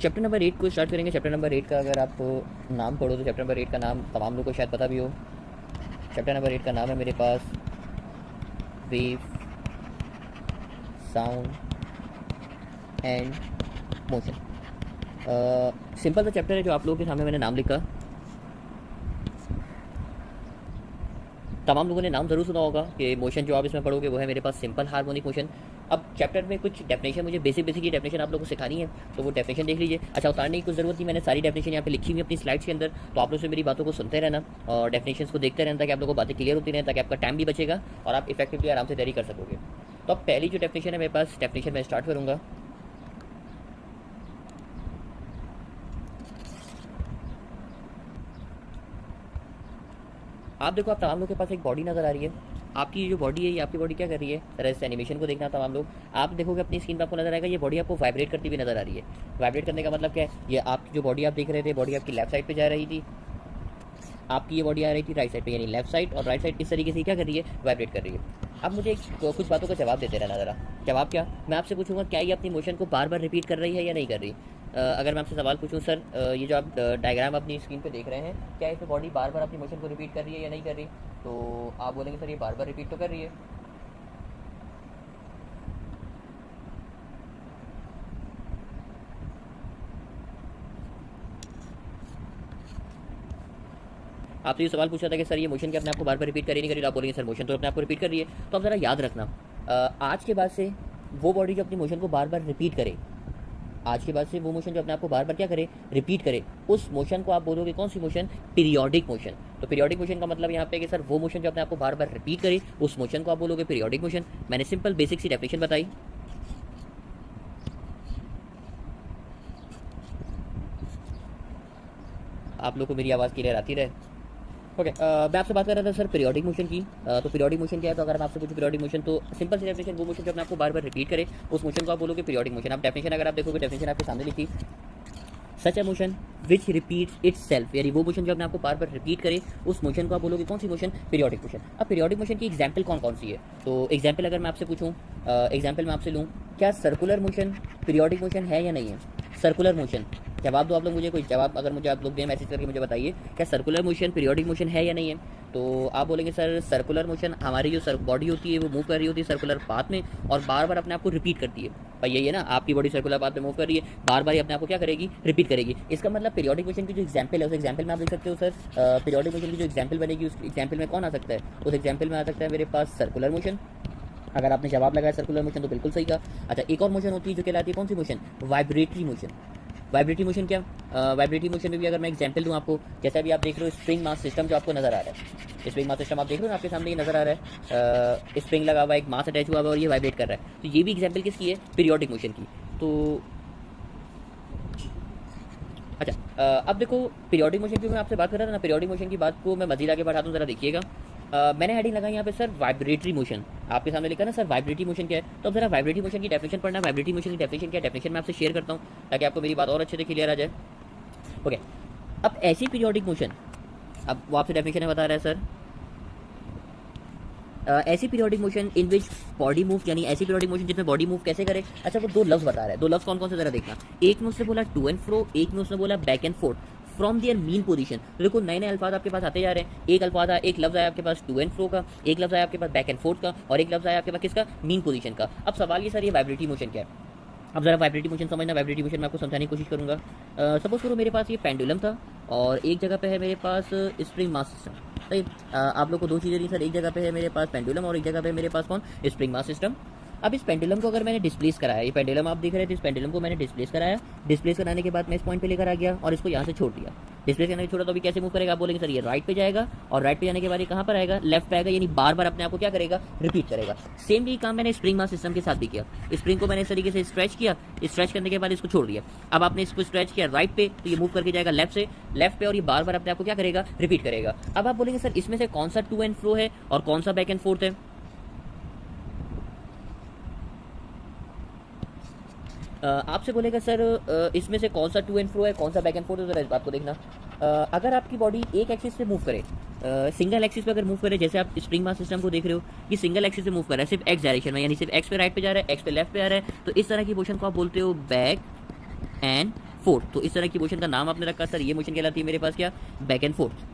Chapter number 8 को start करेंगे। Chapter number 8 का अगर आप नाम पढ़ो तो चैप्टर नंबर 8 का नाम तमाम लोगों को शायद पता भी हो। चैप्टर नंबर 8 का नाम है मेरे पास wave, sound and motion. Simple सा चैप्टर है जो आप लोगों के सामने मैंने नाम लिखा। तमाम लोगों ने नाम ज़रूर सुना होगा कि मोशन जो आप इसमें पढ़ोगे वो है मेरे पास सिंपल हार्मोनिक मोशन। अब चैप्टर में कुछ डेफिनेशन मुझे बेसिक की डेफिनेशन आप लोगों को सिखानी है, तो वो डेफिनेशन देख लीजिए। अच्छा, उतारने की कुछ ज़रूरत नहीं, मैंने सारी डेफिनेशन यहाँ पे लिखी हुई अपनी स्लाइड्स के अंदर, तो आप लोग से मेरी बातों को सुनते रहना और डेफिनेशन को देखते रहना ताकि आप लोगों को बातें क्लियर होती रहें, ताकि आपका टाइम भी बचेगा और आप इफेक्टिवली आराम से तैयारी कर सकोगे। तो अब पहली जो डेफिनेशन है मेरे पास, डेफिनेशन मैं स्टार्ट करूँगा। आप देखो, आप तमाम लोग के पास एक बॉडी नज़र आ रही है। आपकी जो बॉडी है ये आपकी बॉडी क्या कर रही है, जरा इस एनिमेशन को देखना तमाम लोग। आप देखोगे अपनी स्क्रीन पर आपको नजर आएगा ये बॉडी आपको वाइब्रेट करती हुई नजर आ रही है। वाइब्रेट करने का मतलब क्या है, ये आपकी जो बॉडी आप देख रहे थे, बॉडी आपकी लेफ्ट साइड पे जा रही थी, आपकी ये बॉडी आ रही थी राइट साइड पे, यानी लेफ्ट साइड और राइट साइड इस तरीके से क्या कर रही है, वाइब्रेट कर रही है। अब मुझे कुछ बातों का जवाब देते रहना ज़रा। जवाब क्या, मैं आपसे पूछूंगा क्या ये अपनी मोशन को बार बार रिपीट कर रही है या नहीं कर रही। अगर मैं आपसे सवाल पूछूं, सर ये जो आप डायग्राम अपनी स्क्रीन पे देख रहे हैं, क्या इसमें बॉडी बार बार अपनी मोशन को रिपीट कर रही है या नहीं कर रही, तो आप बोलेंगे सर ये बार बार रिपीट तो कर रही है। आपसे ये सवाल पूछा था कि सर ये मोशन क्या अपने आप को बार बार रिपीट कर रही नहीं कर रही, आप बोलेंगे सर मोशन तो अपने आप को रिपीट कर रही है। तो आप ज़रा याद रखना, आज के बाद से वो बॉडी जो अपनी मोशन को बार बार रिपीट करे, आज के बाद से वो मोशन जो अपने आप को बार बार क्या करे, रिपीट करे, उस मोशन को आप बोलोगे कौन सी मोशन, पीरियोडिक मोशन। तो पीरियोडिक मोशन का मतलब यहाँ पे कि सर वो मोशन जो अपने आप को बार बार रिपीट करे, उस मोशन को आप बोलोगे पीरियोडिक मोशन। मैंने सिंपल बेसिक सी डेफिनेशन बताई। आप लोग को मेरी आवाज़ क्लियर आती रहे। ओके, मैं आपसे बात कर रहा था सर पीरियोडिक मोशन की। तो पीरियोडिक मोशन क्या है, तो अगर मैं आपसे पूछूं पीरियोडिक मोशन, तो सिंपल सी डेफिनेशन, वो मोशन जो अपने आपको बार बार रिपीट करे, उस मोशन को आप बोलोगे पीरियोडिक मोशन। आप डेफिनेशन अगर आप देखोगे, डेफिनेशन आपके सामने लिखी, such a motion which repeats itself, यानी वो मोशन जो अपने आपको बार बार रिपीट करे, उस मोशन को आप बोलोगे कौन सी मोशन, पीरियोडिक मोशन। अब पीरियोडिक मोशन की एग्जाम्पल कौन कौन सी है, तो एग्जाम्पल अगर मैं आपसे पूछूं, एग्जाम्पल मैं आपसे लूँ, क्या सर्कुलर मोशन पीरियोडिक मोशन है या नहीं है। सर्कुलर मोशन, जवाब दो आप लोग मुझे, कोई जवाब अगर मुझे आप लोग दें मैसेज करके मुझे बताइए, क्या सर्कुलर मोशन पीरियोडिक मोशन है या नहीं है। तो आप बोलेंगे सर सर्कुलर मोशन, हमारी जो बॉडी होती है वो मूव कर रही होती है सर्कुलर पाथ में और बार बार अपने आप को रिपीट करती है। भाई यही है ना, आपकी बॉडी सर्कुलर पाथ में मूव कर रही है, बार बार अपने आप को क्या करेगी, रिपीट करेगी। इसका मतलब पीरियोडिक मोशन की जो एग्जाम्पल है, उस एग्जाम्पल में आप देख सकते हो सर, पीरियोडिक मोशन की जो एग्जाम्पल बनेगी, उस एग्जाम्पल में कौन आ सकता है, उस एग्जाम्पल में आ सकता है मेरे पास सर्कुलर मोशन। अगर आपने जवाब लगाया सर्कुलर मोशन तो बिल्कुल सही कहा। अच्छा, एक और मोशन होती है जो कहलाती है कौन सी motion, vibratory motion. Vibratory motion क्या, वाइब्रेटरी मोशन में भी अगर मैं एग्जांपल दूं आपको, जैसे अभी आप देख रहे हो स्प्रिंग मास सिस्टम जो आपको नज़र आ रहा है, स्प्रिंग मास सिस्टम आप देख रहे हो ना, आपके सामने ये नज़र आ रहा है, स्प्रिंग लगा हुआ है, एक मास अटैच हुआ हुआ है और ये वाइब्रेट कर रहा है, तो ये भी एग्जाम्पल किसकी है, पीरियोडिक मोशन की। तो अच्छा, अब देखो पीरियोडिक मोशन की मैं आपसे बात कर रहा था ना, पीरियोडिक मोशन की बात को मैं मजीद आगे बढ़ाता हूँ, ज़रा देखिएगा। मैंने हेडिंग लगाई यहाँ पे सर वाइब्रेटरी मोशन, आपके सामने लिखा ना सर वाइब्रेटरी मोशन क्या है। तो अब जरा वाइब्रेटरी मोशन की डेफिनेशन पढ़ना, वाइब्रेटरी मोशन की डेफिनेशन क्या है, डेफिनेशन मैं आपसे शेयर करता हूँ ताकि आपको मेरी बात और अच्छे से क्लियर आ जाए। ओके, अब ऐसी पीरियोडिक मोशन, अब वो आपसे डेफिनेशन है बता रहा है सर, ऐसी periodic motion in which body move, यानी ऐसी पीरियोडिक मोशन जिसमें बॉडी मूव कैसे करे। अच्छा, वो दो लफ्ज बता रहा है, दो लफ्ज कौन कौन से जरा देखना, एक में उसने बोला टू एंड फ्रो, एक में उसने बोला back and forth from their mean position. तो देखो नए नए अल्फाज आपके पास आते जा रहे हैं, एक अल्फाज आया, एक लफ्ज आया आपके पास टू एंड फ्रो का, एक लफ्ज आया आपके पास बैक एंड फोर्थ का, और एक लफ्ज आया आपके पास किसका, मीन पोजीशन का। अब सवाल ये सर ये वाइब्रेटरी मोशन क्या है। अब जरा वाइब्रेटरी मोशन समझना, वाइब्रेटरी मोशन मैं आपको समझाने की कोशिश करूंगा। सपोज करो मेरे पास ये पेंडुलम था और एक जगह पे है मेरे पास स्प्रिंग मास सिस्टम। सही, आप लोग को दो चीज़ें दी सर, एक जगह पे है मेरे पास पेंडुलम और एक जगह पे मेरे पास कौन, स्प्रिंग मास सिस्टम। अब इस पेंडुलम को अगर मैंने डिस्प्लेस कराया, ये पेंडुलम आप देख रहे थे, इस पेंडुलम को मैंने डिस्प्लेस कराया, डिस्प्लेस कराने के बाद मैं इस पॉइंट पे लेकर आ गया और इसको यहाँ से छोड़ दिया। डिस्प्लेस करने के छोड़ा तो अभी कैसे मूव करेगा, आप बोलेंगे सर ये राइट पे जाएगा और राइट पे जाने के बाद ये कहाँ पर आएगा, लेफ्ट पे आएगा, यानी बार बार अपने आप को क्या करेगा, रिपीट करेगा। सेम यही काम मैंने स्प्रिंग मास सिस्टम के साथ भी किया। स्प्रिंग को मैंने इस तरीके से स्ट्रेच किया, स्ट्रेच करने के बाद इसको छोड़ दिया। अब आपने इसको स्ट्रेच किया राइट पे तो ये मूव करके जाएगा लेफ्ट से लेफ्ट पे और ये बार बार अपने आप को क्या करेगा, रिपीट करेगा। अब आप बोलेंगे सर इसमें से कौन सा टू एंड फ्रो है और कौन सा बैक एंड फोर्थ है। आपसे बोलेगा सर इसमें से कौन सा टू एंड फ्रो है, कौन सा बैक एंड फोर्थ है, जरा इस बात को देखना। अगर आपकी बॉडी एक एक्सिस पे मूव करे, सिंगल एक्सिस पे अगर मूव करे, जैसे आप स्प्रिंग मास सिस्टम को देख रहे हो, ये सिंगल एक्सिस पे मूव कर रहा है सिर्फ एक्स डायरेक्शन में, यानी सिर्फ एक्स पे राइट पे जा रहा है, एक्स पे लेफ्ट पे आ रहा है, तो इस तरह की मोशन को आप बोलते हो बैक एंड फोर्थ। तो इस तरह की मोशन का नाम आपने रखा सर, ये मोशन कहलाती है मेरे पास क्या, बैक एंड फोर्थ।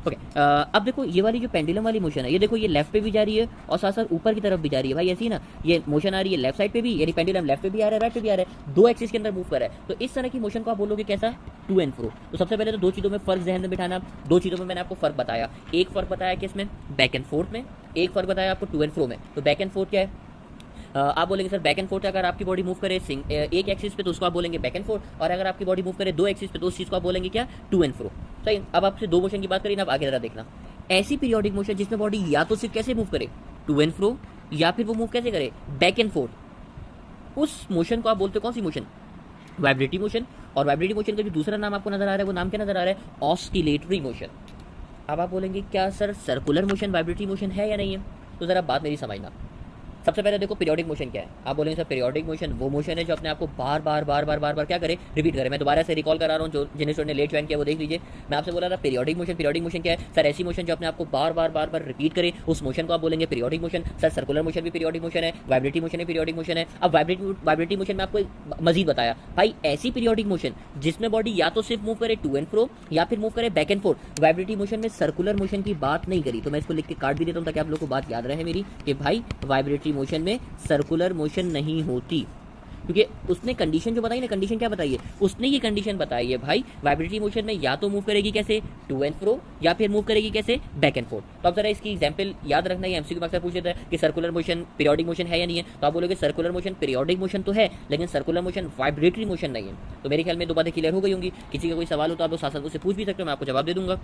ओके अब देखो ये वाली जो पेंडुलम वाली मोशन है, ये देखो ये लेफ्ट पे भी जा रही है और साथ साथ ऊपर की तरफ भी जा रही है भाई, ऐसी ना ये मोशन आ रही है लेफ्ट साइड पे भी, यानी पेंडुलम लेफ्ट पे भी आ रहा है राइट पे भी आ रहा है, दो एक्सिस के अंदर मूव कर रहा है। तो इस तरह की मोशन को आप बोलोगे कैसा, टू एंड फ्रो। तो सबसे पहले तो दो चीज़ों में फर्क जहन में बिठाना, दो चीज़ों में मैंने आपको फर्क बताया, एक फर्क बताया किसमें, बैक एंड फोर्थ में, एक फर्क बताया आपको टू एंड फ्रो में। तो बैक एंड फोर्थ क्या है, आप बोलेंगे सर बैक एंड फोर्थ अगर आपकी बॉडी मूव करे एक एक्सिस पे तो उसको आप बोलेंगे बैक एंड फोर्थ, और अगर आपकी बॉडी मूव करे दो एक्सिस पे तो उस चीज़ को आप बोलेंगे क्या, टू एंड फ्रो। सही। अब आपसे दो मोशन की बात करिए ना, अब आगे जरा देखना, ऐसी पीरियोडिक मोशन जिसमें बॉडी या तो सिर्फ कैसे मूव करे, टू एंड फ्रो, या फिर वो मूव कैसे करे, बैक एंड फोर्थ, उस मोशन को आप बोलते हो कौन सी मोशन, वाइब्रेटरी मोशन। और वाइब्रेटरी मोशन का जो दूसरा नाम आपको नजर आ रहा है वो नाम क्या नजर आ रहा है, ऑस्किलेटरी मोशन। अब आप बोलेंगे क्या sir circular motion vibratory motion है या नहीं है, तो जरा बात मेरी समझना। सबसे पहले देखो पीरियोडिक मोशन क्या है, आप बोलेंगे सर पीरियोडिक मोशन वो मोशन है जो अपने आप को बार बार बार बार बार बार क्या करे, रिपीट करे। मैं दोबारा से रिकॉल करा रहा हूँ, जो जिन स्टूडेंट ने लेट ज्वाइन किया वो देख लीजिए। मैं आपसे बोला था पीरियोडिक मोशन क्या है सर, ऐसी मोशन जो अपने आप को बार बार बार बार रिपीट करे, उस मोशन को आप बोलेंगे periodic motion. Sir circular motion भी पीरियोडिक मोशन है, वाइब्रेटरी मोशन भी पीरियोडिक मोशन है। अब वाइब्रेटरी मोशन में आपको मजीद बताया भाई, ऐसी पीरियोडिक मोशन जिसमें बॉडी या तो सिर्फ मूव करे टू एंड फ्रो या फिर मूव करे back and fourth. Vibratory motion में सर्कुलर मोशन की बात नहीं करी, तो मैं इसको लिख के काट भी देता हूँ ताकि आप लोग को बात याद रहे मेरी, कि भाई वाइब्रेटरी मोशन में सर्कुलर मोशन नहीं होती, क्योंकि उसने कंडीशन जो बताई ना, कंडीशन क्या बताई है, उसने ये कंडीशन बताई है भाई वाइब्रेटरी मोशन में या तो मूव करेगी कैसे, टू एंड फ्रो, या फिर मूव करेगी कैसे, बैक एंड फोर्थ। तो अब जरा इसकी एग्जांपल याद रखना, ये एमसीक्यू मार्क्स पूछ लेता है कि सर्कुलर मोशन पीरियोडिक मोशन है या नहीं है, तो आप बोलोगे सर्कुलर मोशन पीरियोडिक मोशन तो है, लेकिन सर्कुलर मोशन वाइब्रेटरी मोशन नहीं है। तो मेरे ख्याल में दो बातें क्लियर हो गई होंगी। किसी का कोई सवाल हो तो आप लोग साथ साथ उससे पूछ भी सकते हो, मैं आपको जवाब दे दूंगा।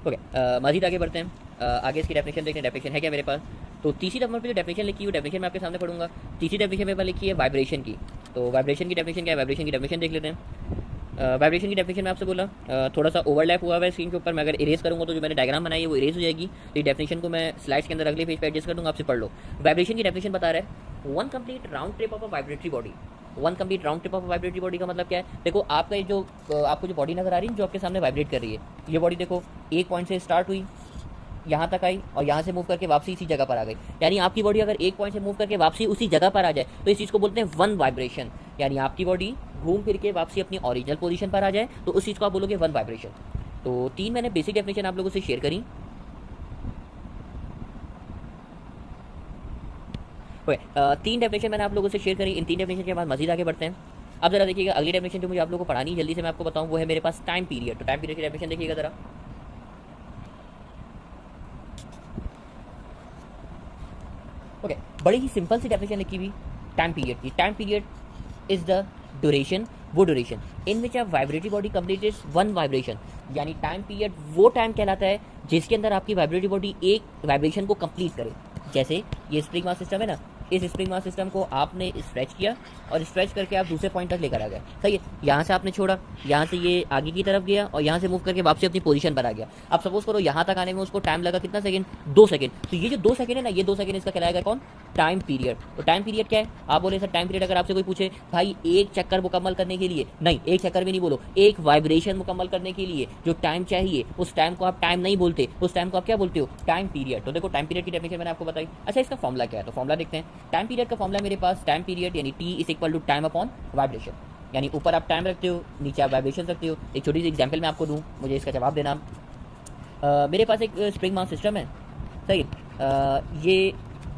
ओके मजीद आगे बढ़ते हैं, आगे इसकी डेफिनेशन देखते हैं, डेफिनेशन है क्या मेरे पास। तो तीसरी नंबर पे जो डेफिनेशन लिखी हुई, डेफिनेशन मैं आपके सामने पढ़ूंगा। तीसरी डेफिनेशन मेरे पास लिखी है वाइब्रेशन की। तो वाइब्रेशन की डेफिनेशन क्या है, वाइब्रेशन की डेफिनेशन देख लेते हैं। वाइब्रेशन की डेफिनेशन में आपसे बोला थोड़ा सा ओवरलैप हुआ है स्क्रीन के ऊपर, मैं अगर इरेज करूँगा तो जो मैंने डायग्राम बनाई है वो इरेज हो जाएगी। तो ये डेफिनेशन को मैं स्लाइड्स के अंदर अगले पेज पे एडजस्ट कर दूँगा, आपसे पढ़ लो। वाइब्रेशन की डेफिनेशन बता रहा है one complete round trip of a vibratory body. One complete round trip of vibratory body का मतलब क्या है, देखो आपका ये जो आपको जो बॉडी नजर आ रही है जो आपके सामने वाइब्रेट कर रही है, ये बॉडी देखो एक पॉइंट से स्टार्ट हुई, यहाँ तक आई और यहाँ से मूव करके वापसी इसी जगह पर आ गई। यानी आपकी बॉडी अगर एक पॉइंट से मूव करके वापसी उसी जगह पर आ जाए तो इस चीज़ को बोलते हैं वन वाइब्रेशन। यानी आपकी बॉडी घूम फिर के वापसी अपनी ओरिजिनल पोजीशन पर आ जाए तो उस चीज़ को आप बोलोगे वन वाइब्रेशन। तो तीन मैंने बेसिक डेफिनेशन आप लोगों से शेयर करी। तीन डेफिनेशन मैंने आप लोगों से शेयर करी। इन तीन डेफिनेशन के बाद मजीद आगे बढ़ते हैं। अब जरा देखिएगा अगली डेफिनेशन जो मुझे आप लोगों को पढ़ानी है, जल्दी से मैं आपको बताऊँ, वो है मेरे पास टाइम पीरियड। तो टाइम पीरियड की डेफिनेशन देखिएगा जरा। ओके बड़ी ही सिंपल सी डेफिनेशन लिखी हुई टाइम पीरियड की। Time period is the duration, वो duration in which a vibratory body completed one vibration. यानी टाइम पीरियड वो टाइम कहलाता है जिसके अंदर आपकी वाइब्रेटरी बॉडी एक वाइब्रेशन को कंप्लीट करे। जैसे ये स्प्रिंग मास सिस्टम है ना, इस स्प्रिंग मास सिस्टम को आपने स्ट्रेच किया और स्ट्रेच करके आप दूसरे पॉइंट तक लेकर आ गए, सही है। यहाँ से आपने छोड़ा, यहाँ से ये आगे की तरफ गया और यहाँ से मूव करके वापसी अपनी पोजीशन पर आ गया। अब सपोज करो यहाँ तक आने में उसको टाइम लगा कितना सेकंड, 2 सेकंड। तो ये जो 2 सेकंड है ना, ये 2 सेकंड इसका कहलाएगा कौन, टाइम पीरियड। तो टाइम पीरियड क्या है, आप बोले सर टाइम पीरियड अगर आपसे कोई पूछे भाई एक चक्कर मुकम्मल करने के लिए, नहीं एक चक्कर भी नहीं बोलो, एक वाइब्रेशन मुकम्मल करने के लिए जो टाइम चाहिए उस टाइम को आप टाइम नहीं बोलते, उस टाइम को आप क्या बोलते हो, टाइम पीरियड। तो देखो टाइम पीरियड की डेफिनेशन मैंने आपको बताई। अच्छा इसका फॉर्मूला क्या है, तो फॉर्मूला देखते हैं। टाइम पीरियड का फॉर्मूला मेरे पास, टाइम पीरियड यानी T is equal to time upon vibration. यानी ऊपर आप टाइम रखते हो, नीचे आप वाइब्रेशन रखते हो। एक छोटी सी एग्जांपल मैं आपको दूं, मुझे इसका जवाब देना। मेरे पास एक स्प्रिंग मास सिस्टम है, सही। ये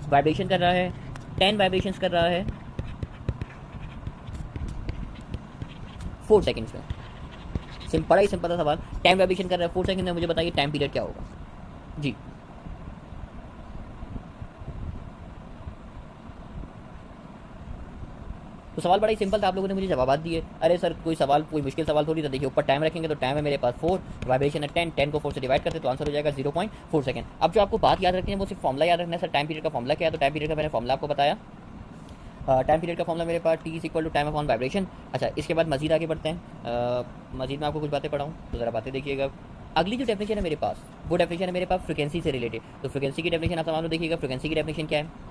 वाइब्रेशन कर रहा है, 10 वाइब्रेशंस कर रहा है 4 सेकंड्स में। बड़ा ही सिंपल सा सवाल, 10 वाइब्रेशन कर रहा है 4 सेकंड में, मुझे बताइए टाइम पीरियड क्या होगा जी। तो सवाल बड़ा ही सिंपल था, आप लोगों ने मुझे जवाब दिए। अरे सर कोई सवाल, कोई मुश्किल सवाल थोड़ी था। देखिए ऊपर टाइम रखेंगे तो टाइम है मेरे पास 4, वाइब्रेशन है 10, 10 को 4 से डिवाइड करते तो आंसर हो जाएगा 0.4 सेकंड। अब जो आपको बात याद रखनी है वो सिर्फ फॉर्मूला याद रखना है। सर टाइम पीरियड का फॉर्मूला क्या है, तो टाइम पीरियड का मैंने फॉर्मूला आपको बताया। टाइम पीरियड का फॉर्मूला मेरे पास T is equal to time upon vibration. अच्छा इसके बाद मजीद आगे बढ़ते हैं। मजीद मैं आपको कुछ बातें पढ़ाऊँ तो ज़रा बातें देखिएगा। अगली जो डेफिनेशन है मेरे पास, वो डेफिनेशन है मेरे पास फ्रीक्वेंसी से रिलेटेड। तो फ्रीक्वेंसी की डेफिनेशन आप मान लो, देखिएगा फ्रीक्वेंसी की डेफिनेशन क्या है।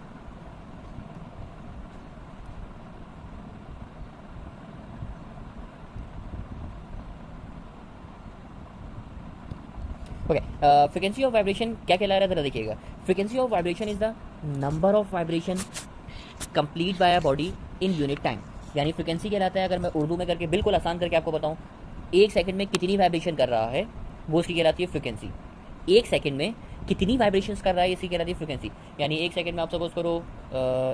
ओके फ्रीक्वेंसी ऑफ वाइब्रेशन क्या कहला रहा है, जरा देखिएगा। Frequency of vibration is the number of vibration complete bye a body in unit time, यानी फ्रिक्वेंसी कहलाता है, अगर मैं उर्दू में करके बिल्कुल आसान करके आपको बताऊं, एक सेकंड में कितनी वाइब्रेशन कर रहा है वो उसकी कहलाती है फ्रिक्वेंसी। एक सेकंड में कितनी वाइब्रेशंस कर रहा है इसकी कहलाती है फ्रिक्वेंसी। यानी एक सेकंड में आप सपोज करो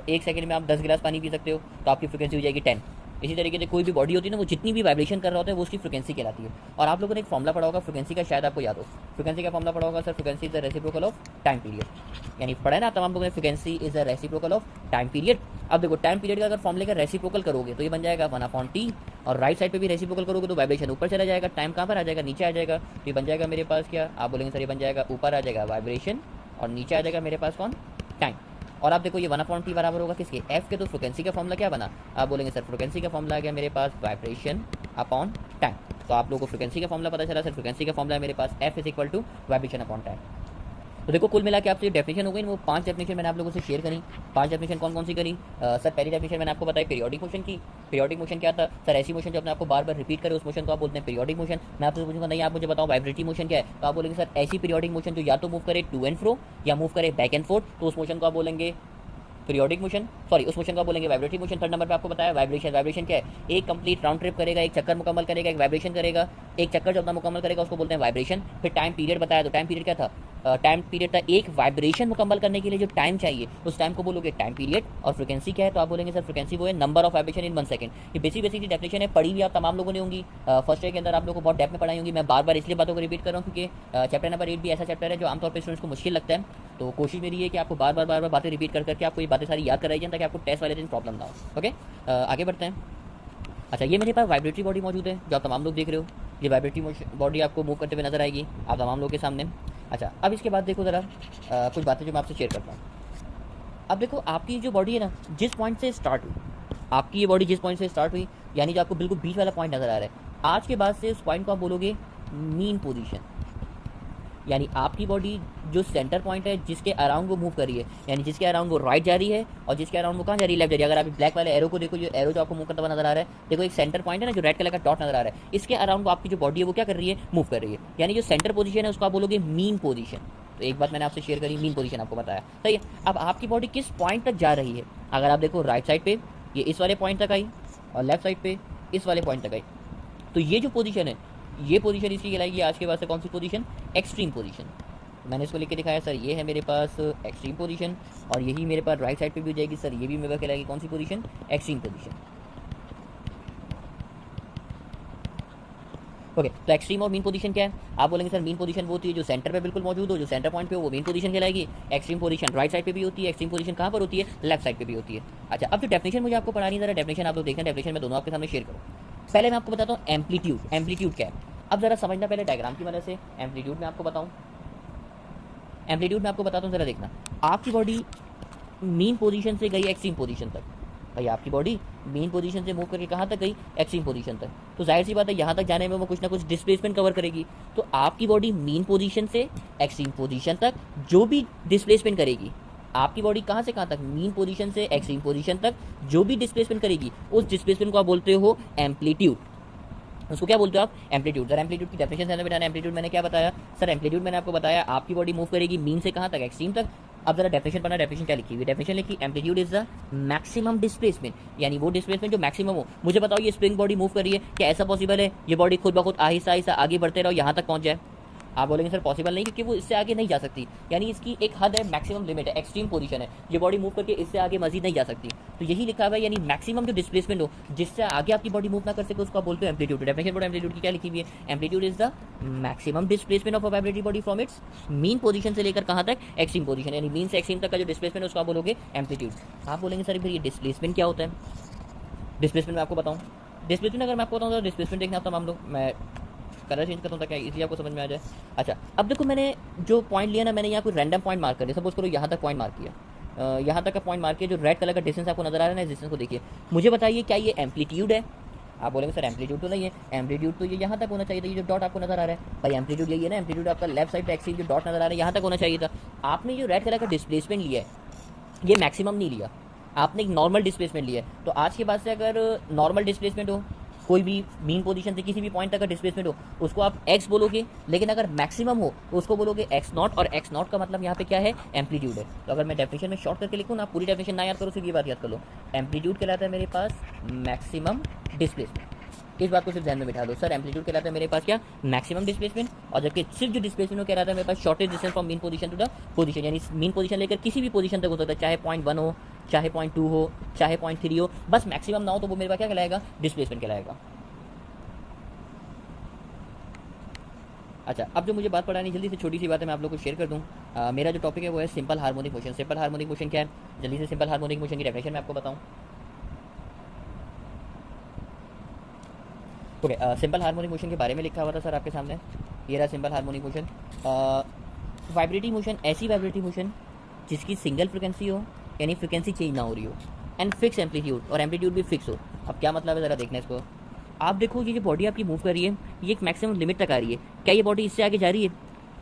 एक सेकंड में आप 10 गिलास पानी पी सकते हो तो आपकी फ्रिक्वेंसी हो जाएगी 10। इसी तरीके से कोई भी बॉडी होती है ना, वो जितनी भी वाइब्रेशन कर रहा होता है वो उसकी फ्रिक्वेंसी कहलाती है। और आप लोगों ने एक फॉर्मुला पढ़ा होगा फ्रिक्वेंसी का, शायद आपको याद हो। फ्रिक्वेंसी का फॉर्मुला पढ़ा होगा sir, frequency is the reciprocal of time period. यानी पढ़ा है ना तमाम लोगों ने, frequency is the reciprocal of time period. अब देखो टाइम पीरियड का अगर फॉर्मुले का रेसिप्रोकल करोगे तो ये बन जाएगा 1/t, और राइट साइड पे भी रेसिप्रोकल करोगे तो वाइब्रेशन ऊपर चला जाएगा, टाइम कहाँ पर आ जाएगा, नीचे आ जाएगा। तो ये बन जाएगा मेरे पास क्या, आप बोलेंगे सर ये बन जाएगा ऊपर आ जाएगा वाइब्रेशन और नीचे आ जाएगा मेरे पास कौन, टाइम। और आप देखो ये 1/t बराबर होगा किसके, एफ के। तो फ्रिक्वेंसी का फॉर्मुला क्या बना, आप बोलेंगे सर फ्रिक्वेंसी का फॉर्मुला आ गया मेरे पास वाइब्रेशन अपॉन टाइम। तो आप लोगों को फ्रिक्वेंसी का फॉर्मुला पता चला, सर फ्रिक्वेंसी का फॉर्मुला है मेरे पास F is equal to vibration upon time. तो देखो कुल मिला के आपसे डेफिनेशन हो गई, वो 5 डेफिनेशन मैंने आप लोगों से शेयर करी। 5 डेफिनेशन कौन कौन सी करी सर, पहली डेफिनेशन मैंने आपको बताई पीरियोडिक मोशन की। पीरियोडिक मोशन क्या था सर, ऐसी मोशन जो अपने आपको बार बार रिपीट करे उस मोशन को आप बोलते हैं पीरियोडिक मोशन। मैं आपसे पूछूंगा नहीं आप मुझे बताओ वाइब्रेटरी मोशन क्या है, तो आप बोलेंगे सर ऐसी पीरियोडिक मोशन जो या तो मूव करे टू एंड फ्रो या मूव करे बैक एंड फोर्थ, तो उस मोशन को आप बोलेंगे पीरियोडिक मोशन, सॉरी उस मोशन का बोलेंगे वाइब्रेटरी मोशन। थर्ड नंबर पे आपको बताया वाइब्रेशन। वाइब्रेशन क्या है, एक कंप्लीट राउंड ट्रिप करेगा, एक चक्कर मुकम्मल करेगा, एक वाइब्रेशन करेगा, एक चक्कर जो अपना मुकम्मल करेगा उसको बोलते हैं वाइब्रेशन। फिर टाइम पीरियड बताया, तो टाइम पीरियड क्या था, टाइम पीरियड था एक वाइब्रेशन मुकम्मल करने के लिए जो टाइम चाहिए उस टाइम को बोलोगे टाइम पीरियड। और फ्रिक्वेंसी क्या है, तो आप बोलेंगे सर फ्रिक्वेंसी वो है number of vibration in 1 second. ये बेसिकली डेफिनेशन है, पढ़ी हुई आप तमाम लोगों ने होंगी, फर्स्ट ईयर के अंदर आप लोगों को बहुत डेप्थ में पढ़ाई होंगी। मैं बार बार इसलिए बातों को रिपीट कर रहा हूँ क्योंकि चैप्टर नंबर 8 भी ऐसा चैप्टर है जो आमतौर पर स्टूडेंट्स को मुश्किल लगता है। तो कोशिश मेरी है कि आपको बार बार बातें रिपीट करके आपको ये बातें सारी याद कराई जाए ताकि आपको टेस्ट वाले दिन प्रॉब्लम ना हो। ओके आगे बढ़ते हैं। अच्छा ये मेरे पास वाइब्रेटरी बॉडी मौजूद है जो आप तमाम लोग देख रहे हो, ये वाइब्रेटरी बॉडी आपको मूव करते हुए नजर आएगी आप तमाम लोग के सामने। अच्छा अब इसके बाद देखो ज़रा कुछ बातें जो मैं आपसे शेयर करता हूँ। अब देखो आपकी जो बॉडी है ना, जिस पॉइंट से स्टार्ट हुई, आपकी ये बॉडी जिस पॉइंट से स्टार्ट हुई, यानी जो आपको बिल्कुल बीच वाला पॉइंट नजर आ रहा है, आज के बाद से उस पॉइंट को आप बोलोगे मीन पोजीशन। यानी आपकी बॉडी जो सेंटर पॉइंट है जिसके अराउंड वो मूव कर रही है, यानी जिसके अराउंड वो राइट जा रही है और जिसके अराउंड वो कहाँ जा रही है, लेफ्ट जा रही है। अगर आप ब्लैक वाले एरो को देखो, जो एरो जो आपको मूव करता हुआ नजर आ रहा है, देखो एक सेंटर पॉइंट है ना जो रेड कलर का डॉट नजर आ रहा है, इसके अराउंड वो आपकी जो बॉडी है वो क्या कर रही है, मूव कर रही है। यानी जो सेंटर पोजीशन है उसको आप बोलोगे मीन पोजीशन। तो एक बात मैंने आपसे शेयर करी, मीन पोजीशन आपको बताया, सही है। अब आपकी बॉडी किस पॉइंट तक जा रही है, अगर आप देखो राइट साइड पे ये इस वाले पॉइंट तक आई और लेफ्ट साइड पे इस वाले पॉइंट तक आई, तो ये जो पोजीशन है ये पोजीशन इसकी कहलाएगी आज के बाद से कौन सी पोजीशन, एक्सट्रीम पोजीशन। मैंने इसको लिख के दिखाया सर, ये है मेरे पास एक्सट्रीम पोजीशन और यही मेरे पास राइट साइड पे भी हो जाएगी सर, ये भी मेरे पास कहलाएगी कौन सी पोजीशन, एक्सट्रीम पोजीशन। ओके तो एक्सट्रीम और मीन पोजीशन क्या है, आप बोलेंगे सर मीन पोजीशन वो होती है जो सेंटर पे बिल्कुल मौजूद हो, जो सेंटर पॉइंट पे हो वो मीन पोजीशन कहलाएगी। एक्सट्रीम पोजीशन राइट साइड पे भी होती है, एक्सट्रीम पोजीशन कहाँ पर होती है, लेफ्ट साइड पे भी होती है। अच्छा अब जो डेफिनेशन मुझे आपको पढ़ानी है, जरा डेफिनेशन आप लोग देखें, डेफिनेशन में दोनों आपके सामने शेयर करो। पहले मैं आपको बताता हूँ एम्पलीट्यूड। एम्पलीट्यूड क्या है, अब जरा समझना पहले डायग्राम की मदद से। एम्पलीट्यूड में आपको बताऊँ, एम्पलीट्यूड में आपको बताता हूँ, जरा देखना। आपकी बॉडी मीन पोजीशन से गई एक्सट्रीम पोजीशन तक, भाई आपकी बॉडी मीन पोजीशन से मूव करके कहाँ तक गई, एक्सट्रीम पोजीशन तक, तो जाहिर सी बात है यहाँ तक जाने में वो कुछ ना कुछ डिस्प्लेसमेंट कवर करेगी। तो आपकी बॉडी मीन पोजीशन से एक्सट्रीम पोजीशन तक जो भी डिस्प्लेसमेंट करेगी, आपकी बॉडी कहाँ से कहाँ तक, मीन पोजीशन से एक्सट्रीम पोजीशन तक जो भी डिस्प्लेसमेंट करेगी उस डिस्प्लेसमेंट को आप बोलते हो एम्पलीट्यूड। उसको क्या बोलते हो आप, एम्पलीट्यूड। सर एम्पलीट्यूड की डेफिनेशन है बेटा, एम्पलीट्यूड मैंने क्या बताया सर, एम्पलीट्यूड मैंने आपको बताया आपकी बॉडी मूव करेगी मीन से कहाँ तक, एक्सट्रीम तक। अब जरा डेफिनेशन पढ़ना, डेफिनेशन क्या लिखी हुई, डेफिनेशन लिखी amplitude is the maximum displacement, यानी वो डिस्प्लेसमेंट जो मैक्सिमम हो। मुझे बताओ ये स्प्रिंग बॉडी मूव कर रही है, क्या ऐसा पॉसिबल है ये बॉडी खुद ब खुद आहिस्ता आहिस्ता आगे बढ़ते रहो यहाँ तक पहुँच जाए, आप बोलेंगे सर पॉसिबल नहीं क्योंकि वो इससे आगे नहीं जा सकती, यानी इसकी एक हद है, मैक्सिमम लिमिट है, एक्सट्रीम पोजीशन है, ये बॉडी मूव करके इससे आगे मजीद नहीं जा सकती। तो यही लिखा हुआ है, यानी मैक्सिमम जो डिस्प्लेसमेंट हो जिससे आगे आपकी बॉडी मूव ना कर सके उसको बोलते हो एम्पलीट्यूड। डेफिनेशन बोलो एम्पलीट्यूड की क्या लिखी हुई है, amplitude is the maximum displacement of a vibratory body from its mean position से लेकर कहाँ तक, एक्सट्रीम पोजीशन, यानी मीन से एक्सट्रीम तक का जो डिस्प्लेसमेंट है उसको आप बोलोगे एम्पलीट्यूड। आप बोलेंगे सर फिर ये डिस्प्लेसमेंट क्या होता है, डिस्प्लेसमेंट मैं आपको बताऊँ। डिस्प्लेसमेंट अगर मैं आपको बताऊँ तो डिस्प्लेसमेंट देखना आप तमाम लोग, मैं कलर चेंज करता हूँ ताकि इसलिए आपको समझ में आ जाए। अच्छा अब देखो मैंने जो पॉइंट लिया ना, मैंने यहाँ कोई रैंडम पॉइंट मार्क कर लिया, सपोज करो यहाँ तक पॉइंट मार्क किया, यहाँ तक का पॉइंट मार्क किया, जो रेड कलर का डिस्टेंस आपको नजर आ रहा है ना, डिस्टेंस को देखिए, मुझे बताइए क्या ये एम्पलीट्यूड है। आप बोलेंगे सर एम्पलीट्यूड तो नहीं है, एम्पलीट्यूड तो ये यहाँ तक होना चाहिए था, ये जो डॉट आपको नजर आ रहा है भाई एम्पलीट्यूड यही है ना, एम्पलीट्यूड आपका लेफ्ट साइड पे एक्सिस जो डॉट नजर आ रहा है यहाँ तक होना चाहिए था। आपने जो रेड कलर का डिस्प्लेसमेंट लिया है ये मैक्सिमम नहीं लिया, आपने एक नॉर्मल डिस्प्लेसमेंट लिया है। तो आज के बाद से अगर नॉर्मल डिस्प्लेसमेंट हो कोई भी मीन पोजीशन से किसी भी पॉइंट तक का डिस्प्लेसमेंट हो उसको आप एक्स बोलोगे, लेकिन अगर मैक्सिमम हो तो उसको बोलोगे एक्स नॉट, और एक्स नॉट का मतलब यहाँ पे क्या है, एम्पलीट्यूड है। तो अगर मैं डेफिनेशन में शॉर्ट करके लिखूँ ना, पूरी डेफिनेशन ना याद करो, सिर्फ ये बात याद कर लो, एम्पलीट्यूड कहलाता है मेरे पास मैक्सिमम डिस्प्लेसमेंट। इस बात को सिर्फ ध्यान में बिठा दो सर, एम्पलीट्यूड कहलाता है मेरे पास क्या, मैक्सिमम डिस्प्लेसमेंट, और जबकि सिर्फ जो डिस्प्लेसमेंट कहलाता है मेरे पास shortest distance from mean position to the position, यानी मीन पोजीशन लेकर किसी भी पोजीशन तक हो सकता है, चाहे 0.1 हो, चाहे 0.2 हो, चाहे 0.3 हो, बस मैक्सिमम ना हो तो वो मेरे पास क्या कहलाएगा, डिस्प्लेसमेंट कहलाएगा। अच्छा, अब जो मुझे बात पढ़ानी, जल्दी से छोटी सी बात है मैं आप लोग को शेयर कर दूं। मेरा जो टॉपिक है वो है simple harmonic motion. Simple harmonic motion क्या है, जल्दी से सिंपल हार्मोनिक मोशन की डेफिनेशन मैं आपको बताऊं। ओके, सिंपल हार्मोनिक मोशन के बारे में लिखा हुआ था सर आपके सामने, ये रहा simple harmonic motion. Vibrating motion, ऐसी वाइब्रेटिंग मोशन जिसकी सिंगल फ्रिक्वेंसी हो, यानी फ्रिक्वेंसी चेंज ना हो रही हो, एंड फिक्स एम्पलीट्यूड, और एम्पलीट्यूड भी फिक्स हो। अब क्या मतलब है ज़रा देखना इसको। आप देखो ये जो बॉडी आपकी मूव कर रही है ये एक मैक्सिमम लिमिट तक आ रही है, क्या ये बॉडी इससे आगे जा रही है?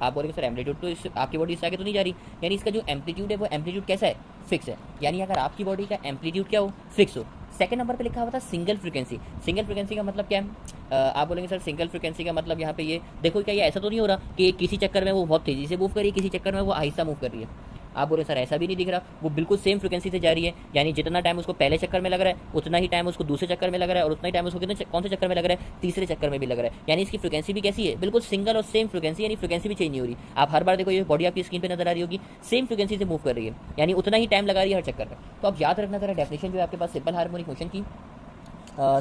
आप बोलेंगे सर एम्पलीट्यूड तो इस आपकी बॉडी इससे आगे तो नहीं जा रही, यानी इसका जो एम्पलीट्यूड है वो एम्पलीट्यूड कैसा है, फिक्स है। यानी अगर आपकी बॉडी का एम्पलीट्यूड क्या हो, फिक्स हो। सेकंड नंबर पे लिखा हुआ था सिंगल फ्रिक्वेंसी। सिंगल फ्रिक्वेंसी का मतलब क्या है? आप बोलेंगे सर सिंगल फ्रिक्वेंसी का मतलब यहाँ पे ये देखो, क्या ये ऐसा तो नहीं हो रहा कि किसी चक्कर में वो बहुत तेज़ी से मूव कर रही है, किसी चक्कर में वो आहिस्ता मूव कर रही है? आप बोले सर ऐसा भी नहीं दिख रहा, वो बिल्कुल सेम फ्रिक्वेंसी से जा रही है, यानी जितना टाइम उसको पहले चक्कर में लग रहा है उतना ही टाइम उसको दूसरे चक्कर में लग रहा है, और उतना ही टाइम उसको कितने कौन से चक्कर में लग रहा है, तीसरे चक्कर में भी लग रहा है। यानी इसकी फ्रिक्वेंसी भी कैसी है, बिल्कुल सिंगल और सेम फ्रिक्वेंसी, यानी फ्रिक्वेंसी भी चेंज नहीं हो रही। आप हर बार देखो ये बॉडी आपकी स्क्रीन पे नजर आ रही होगी, सेम फ्रिक्वेंसी से मूव कर रही है, यानी उतना ही टाइम लगा रही है हर चक्कर में। तो आप याद रखना जरा डेफिनेशन जो है आपके पास सिंपल हार्मोनिक मोशन की।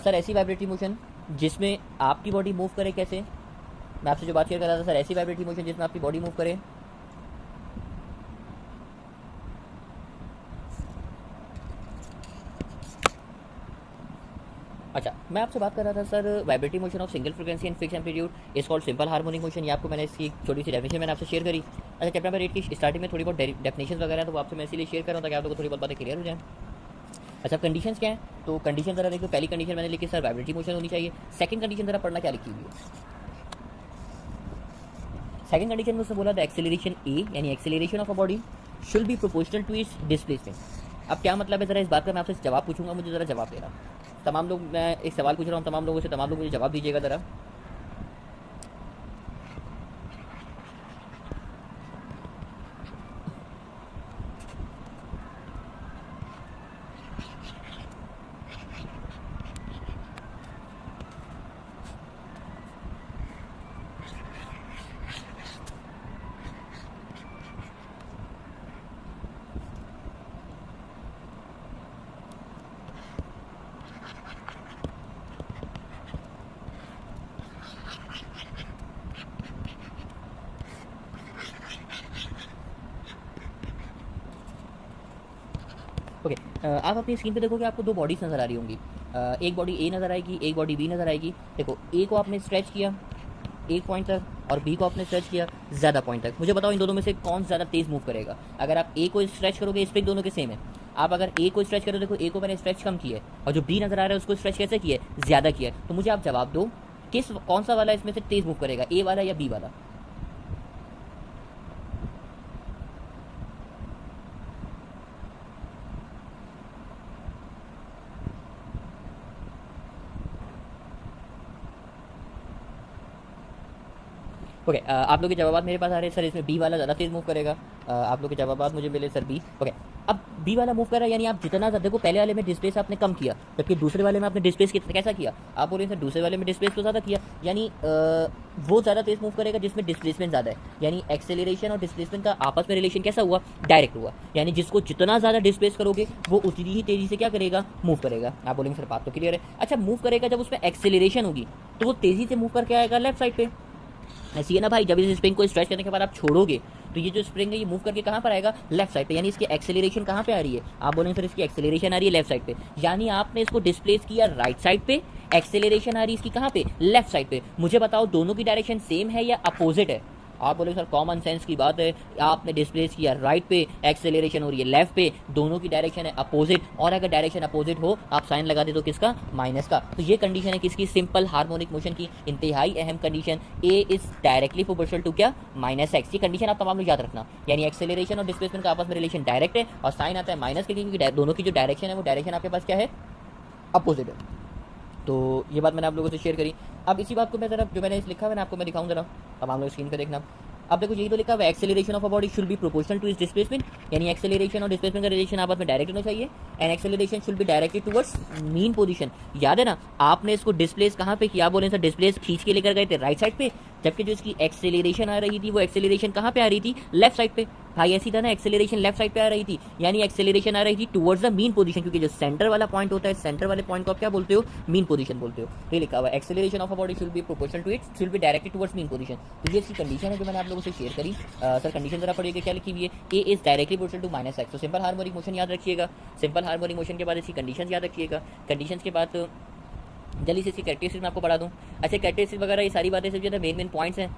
सर ऐसी वाइब्रेटरी मोशन जिसमें आपकी बॉडी मूव करे, कैसे? मैं आपसे जो बात शेयर कर रहा था सर, ऐसी वाइब्रेटरी मोशन जिसमें आपकी बॉडी मूव करे। अच्छा, मैं आपसे बात कर रहा था sir vibratory motion of single frequency and fix amplitude is called simple harmonic motion. ये आपको मैंने इसकी छोटी सी डेफिनेशन मैंने आपसे शेयर करी। अच्छा, चैप्टर नंबर 8 की स्टार्टिंग में थोड़ी बहुत डेफिनेशन वगैरह है, तो वो आपसे मैं इसीलिए शेयर कर रहा हूँ ताकि आप लोगों को थोड़ी बहुत बातें क्लियर हो जाए। अच्छा, कंडीशंस क्या है? तो कंडीशन जरा देखो, पहली कंडीशन मैंने लिखी सर वाइब्रेटरी मोशन होनी चाहिए। सेकंड कंडीशन जरा पढ़ना क्या लिखी हुई है। सेकंड कंडीशन में उसने बोला था एक्सेलरेशन ए, यानी acceleration of a body should be proportional to its displacement. अब क्या मतलब है जरा इस बात का मैं आपसे जवाब पूछूंगा, मुझे जरा जवाब देना। तमाम लोग, मैं एक सवाल पूछ रहा हूँ तमाम लोगों से, तमाम लोग मुझे जवाब दीजिएगा जरा। ओके, आप अपनी स्क्रीन पे देखोगे आपको दो बॉडीज नज़र आ रही होंगी। एक बॉडी ए नज़र आएगी, एक बॉडी बी नज़र आएगी। देखो, ए को आपने स्ट्रेच किया एक पॉइंट तक, और बी को आपने स्ट्रेच किया ज़्यादा पॉइंट तक। मुझे बताओ इन दोनों में से कौन ज़्यादा तेज़ मूव करेगा? अगर आप ए को स्ट्रेच करोगे, स्पेक दोनों के सेम है। आप अगर ए को स्ट्रेच करो, देखो ए को मैंने स्ट्रेच कम किया है, और जो बी नज़र आ रहा है उसको स्ट्रेच कैसे किया है, ज़्यादा किया है। तो मुझे आप जवाब दो, कौन सा वाला इसमें से तेज़ मूव करेगा, ए वाला या बी वाला? ओके, आप लोग के जवाब मेरे पास आ रहे हैं सर इसमें बी वाला ज़्यादा तेज़ मूव करेगा। आप लोग के जवाब मुझे मिले सर बी। ओके, अब बी वाला मूव कर रहा है, यानी आप जितना देखो पहले वाले में डिस्प्लेस आपने कम किया, जबकि दूसरे वाले में आपने डिस्प्लेस कैसा किया? आप बोल रहे हैं सर दूसरे वाले में डिस्प्लेस तो ज़्यादा किया, यानी वो ज़्यादा तेज़ मूव करेगा जिसमें डिस्प्लेसमेंट ज़्यादा है। यानी एक्सेलरेशन और डिस्प्लेसमेंट का आपस में रिलेशन कैसा हुआ? डायरेक्ट हुआ। यानी जिसको जितना ज़्यादा डिस्प्लेस करोगे वो उतनी ही तेज़ी से क्या करेगा? मूव करेगा। आप बोलेंगे सर बात तो क्लियर है। अच्छा, मूव करेगा जब उसमें एक्सेलरेशन होगी तो वो तेज़ी से मूव करके आएगा लेफ्ट साइड पे। ऐसी है ना भाई, जब इस स्प्रिंग को स्ट्रेच करने के बाद आप छोड़ोगे तो ये जो स्प्रिंग है ये मूव करके कहाँ पर आएगा? लेफ्ट साइड पे। यानी इसकी एक्सेलरेशन कहाँ पे आ रही है? आप बोलेंगे सर इसकी एक्सेलरेशन आ रही है लेफ्ट साइड पे, यानी आपने इसको डिस्प्लेस किया राइट साइड पे, एक्सेलरेशन आ रही है इसकी कहाँ पे? लेफ्ट साइड पे। मुझे बताओ दोनों की डायरेक्शन सेम है या अपोजिट है? आप बोले सर कॉमन सेंस की बात है, आपने डिस्प्लेस किया राइट पे, एक्सेलरेशन हो रही है लेफ्ट पे, दोनों की डायरेक्शन है अपोजिट, और अगर डायरेक्शन अपोजिट हो आप साइन लगा दे तो किसका? माइनस का। तो ये कंडीशन है किसकी? सिंपल हार्मोनिक मोशन की इंतहाई अहम condition. A is directly proportional to क्या? Minus x. ये कंडीशन आप तमाम लोग याद रखना, यानी एक्सेलरेशन और डिस्प्लेसमेंट का आपस में रिलेशन डायरेक्ट है, और साइन आता है माइनस के, क्योंकि दोनों की जो डायरेक्शन है वो डायरेक्शन आपके पास क्या है? अपोजिट है। तो ये बात मैंने आप लोगों से शेयर करी। अब इसी बात को मैं ज़रा जो मैंने लिखा है ना आपको मैं दिखाऊँ ज़रा, अब आप लोग स्क्रीन पर देखना। अब देखो यही तो लिखा हुआ है, acceleration of a body should be proportional to its displacement, यानी एक्सेलरेशन और डिस्प्लेसमेंट का रिलेशन आपस में डायरेक्ट होना चाहिए। And acceleration should be directed towards mean position. याद है ना, आपने इसको डिस्प्लेस कहाँ पे किया, बोले सर डिस्प्लेस खींच के लेकर गए थे राइट साइड पे, जबकि जो इसकी एक्सेलरेशन आ रही थी वो एक्सेलरेशन कहाँ पे आ रही थी, लेफ्ट साइड पे। भाई ऐसी था ना, एक्सेलरेशन लेफ्ट साइड पे आ रही थी, यानी एक्सेलरेशन आ रही थी टुवर्ड्स द मीन पोजीशन, क्योंकि जो सेंटर वाला पॉइंट होता है, सेंटर वाले पॉइंट को आप क्या बोलते हो, मीन पोजीशन बोलते हो। ये लिखा हुआ है, acceleration of a body should be proportional to it should be directed towards mean position. तो ये इसकी कंडीशन है जो मैंने आप लोगों से शेयर करी। सर कंडीशन जरा पढ़िएगा क्या लिखी हुई है, a is directly proportional to minus x. तो सिंपल हार्मोनिक मोशन याद रखिएगा, सिंपल हार्मोनिक मोशन के बाद इसकी कंडीशन याद रखिएगा। कंडीशन के बाद जल्दी से इसकी कैरेक्टरिस्टिक्स मैं आपको पढ़ा दूँ। अच्छा, कैरेक्टरिस्टिक्स वगैरह ये सारी बातें सब जो है मेन मेन पॉइंट्स हैं।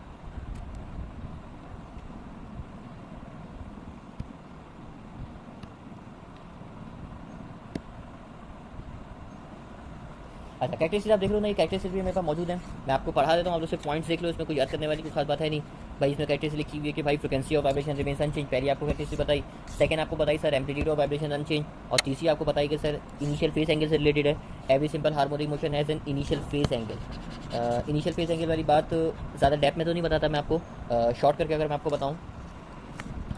अच्छा, कैरेक्टरिस्टिक्स आप देख लो ना, ये कैरेक्टरिस्टिक्स भी मेरे पास मौजूद है, मैं आपको पढ़ा देता हूँ, आप लोग पॉइंट्स देख लो, इसमें कोई याद करने वाली कोई खास बात है नहीं भाई। इसमें कैरेक्टरिस्टिक्स लिखी हुई है कि भाई frequency of vibration remains unchange, पहली आपको कैरेक्टरिस्टिक्स बताई। सेकंड आपको बताई sir amplitude of vibration unchange, और तीसरी आपको बताई कि सर इनिशियल फेस एंगल से रिलेटेड है। Every simple harmonic motion has an initial phase angle. Initial phase angle वाली बात ज़्यादा डेप्थ में तो नहीं बताता मैं आपको, शॉर्ट करके अगर मैं आपको बताऊँ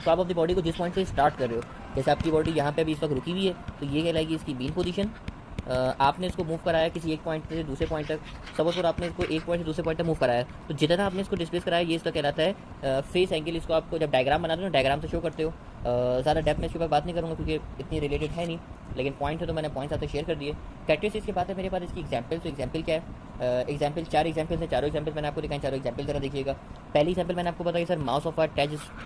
तो आप अपनी बॉडी को जिस पॉइंट से स्टार्ट कर रहे हो, जैसे आपकी बॉडी यहाँ पे अभी इस वक्त रुकी हुई है, तो ये कहलाएगी इसकी मीन पोजीशन। आपने इसको मूव कराया किसी एक पॉइंट से दूसरे पॉइंट तक, सपोज फॉर आपने इसको एक पॉइंट से दूसरे पॉइंट तक मूव कराया, तो जितना आपने इसको डिस्प्लेस कराया ये इसका कहलाता है फेस एंगल। इसको आपको जब डायग्राम बनाते हो ना, डायग्राम से शो करते हो। ज़्यादा डेप्थ में इसके ऊपर बात नहीं करूँगा क्योंकि इतनी रिलेटेड है नहीं, लेकिन पॉइंट है तो मैंने पॉइंट्स आपसे शेयर कर दिए। कैरेक्टरिस्टिक्स के बाद है मेरे पास इसकी एग्जाम्पल। तो एग्जाम्पल क्या है, एग्जाम्पल 4 एग्जाम्पल्स हैं, चारों एग्जाम्पल मैंने आपको दिखाई, चारों एग्जाम्पल जरा देखिएगा। पहली एग्जाम्पल मैंने आपको बताई sir mass of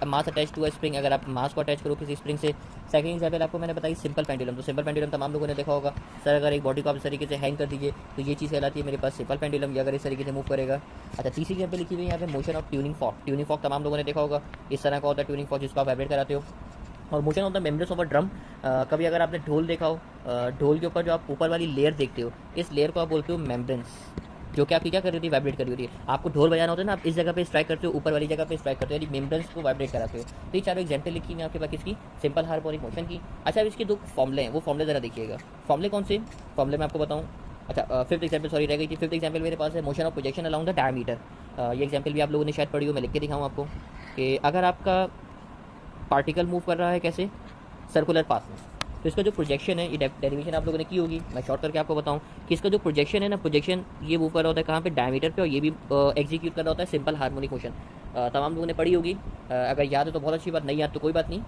mass attach to a spring, अगर आप मास को अटैच करो किसी स्प्रिंग से। सेकंड एग्जाम्पल आपको मैंने बताई सिंपल पेंडुलम। तो सिंपल पेंडुलम तमाम लोगों ने देखा होगा, सर अगर एक बॉडी को आप इस तरीके से हैंग कर दीजिए तो ये चीज़ कहलाती है मेरे पास सिंपल पेंडुलम, ये अगर इस तरीके से मूव करेगा। अच्छा, तीसरी एग्जाम्पल लिखी हुई है यहाँ पे motion of tuning fork. Tuning fork तमाम लोगों ने देखा होगा, इस तरह का होता है ट्यूनिंग फॉर्क जिसको आप वाइब्रेट कराते हो। और motion of the membranes of a drum, कभी अगर आपने ढोल देखा हो, ढोल के ऊपर जो आप ऊपर वाली लेयर देखते हो, इस लेयर को आप बोलते हो मेम्ब्रेन्स, जो कि आपकी क्या कर रही होती है, वाइब्रेट कर रही होती है। आपको ढोल बजाना होता है ना, आप इस जगह पे स्ट्राइक करते हो, ऊपर वाली जगह पे स्ट्राइक करते हो, यानी मेम्ब्रेन्स को वाइब्रेट कराते हो। तो ये चारों एग्जाम्पल लिखी है आपके पास इसकी सिंपल हार्मोनिक मोशन की। अच्छा, अब इसके दो फॉर्मूले हैं, वो फॉर्मूले जरा देखिएगा। फॉर्मूले कौन से, फॉर्मूले मैं आपको बताऊँ। अच्छा, फिफ्थ एग्जाम्पल सॉरी रह गई थी। फिफ्थ एग्जाम्पल मेरे पास है motion of projection along the diameter. ये एग्जाम्पल भी आप लोगों ने शायद पढ़ी हो, मैं लिख के दिखाऊँ आपको कि अगर आपका पार्टिकल मूव कर रहा है कैसे, सर्कुलर पाथ में, तो इसका जो प्रोजेक्शन है, ये डेरिवेशन आप लोगों ने की होगी, मैं शॉर्ट करके आपको बताऊं कि इसका जो प्रोजेक्शन है ना, प्रोजेक्शन ये मूव कर रहा होता है कहाँ पे, डायमीटर पे, और ये भी एग्जीक्यूट कर रहा होता है सिंपल हार्मोनिक मोशन। तमाम लोगों ने पढ़ी होगी, अगर याद है तो बहुत अच्छी बात, नहीं याद तो कोई बात नहीं,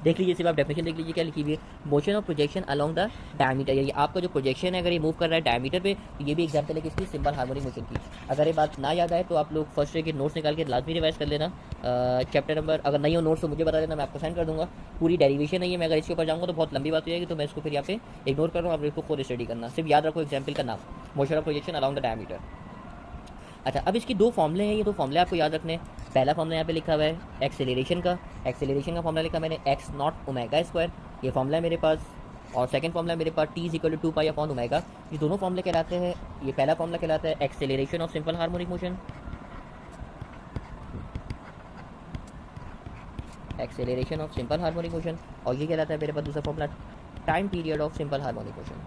देख लीजिए, सिर्फ आप डेफिनेशन देख लीजिए क्या लिखी हुई है, motion of projection along the diameter, यानी आपका जो प्रोजेक्शन है अगर ये मूव कर रहा है डायमीटर पे, तो ये भी एग्जाम्पल है किसकी, सिंपल हार्मोनिक मोशन की। अगर ये बात ना याद आए तो आप लोग फर्स्ट डे के नोट्स निकाल के लाजमी रिवाइज कर लेना। चैप्टर नंबर अगर नहीं हो नोट्स तो मुझे बता देना, मैं आपको सेंड कर दूँगा। पूरी डेरिवेशन नहीं है, मैं अगर इसके ऊपर जाऊँगा तो बहुत लंबी बात हो जाएगी, तो मैं इसको फिर यहाँ पे इग्नोर कर रहा हूँ, आप इसको खुद स्टडी करना, सिर्फ याद रखो एग्जाम्पल का नाम, motion of projection along the diameter. अच्छा, अब इसकी दो फॉर्मूले हैं, ये दो फॉर्मूले आपको याद रखने हैं। पहला फॉर्मूला यहाँ पे लिखा हुआ है एक्सेलरेशन का, एक्सेलरेशन का फॉर्मूला लिखा मैंने एक्स नॉट ओमेगा स्क्वायर, ये फॉर्मूला है मेरे पास। और सेकंड फॉर्मूला मेरे पास T is equal to 2 pi upon omega. ये दोनों फॉर्मूले कहलाते हैं, ये पहला फॉर्मूला कहलाता है acceleration of simple harmonic motion, acceleration of simple harmonic motion, और ये कहलाता है मेरे पास दूसरा formula time period of simple harmonic motion.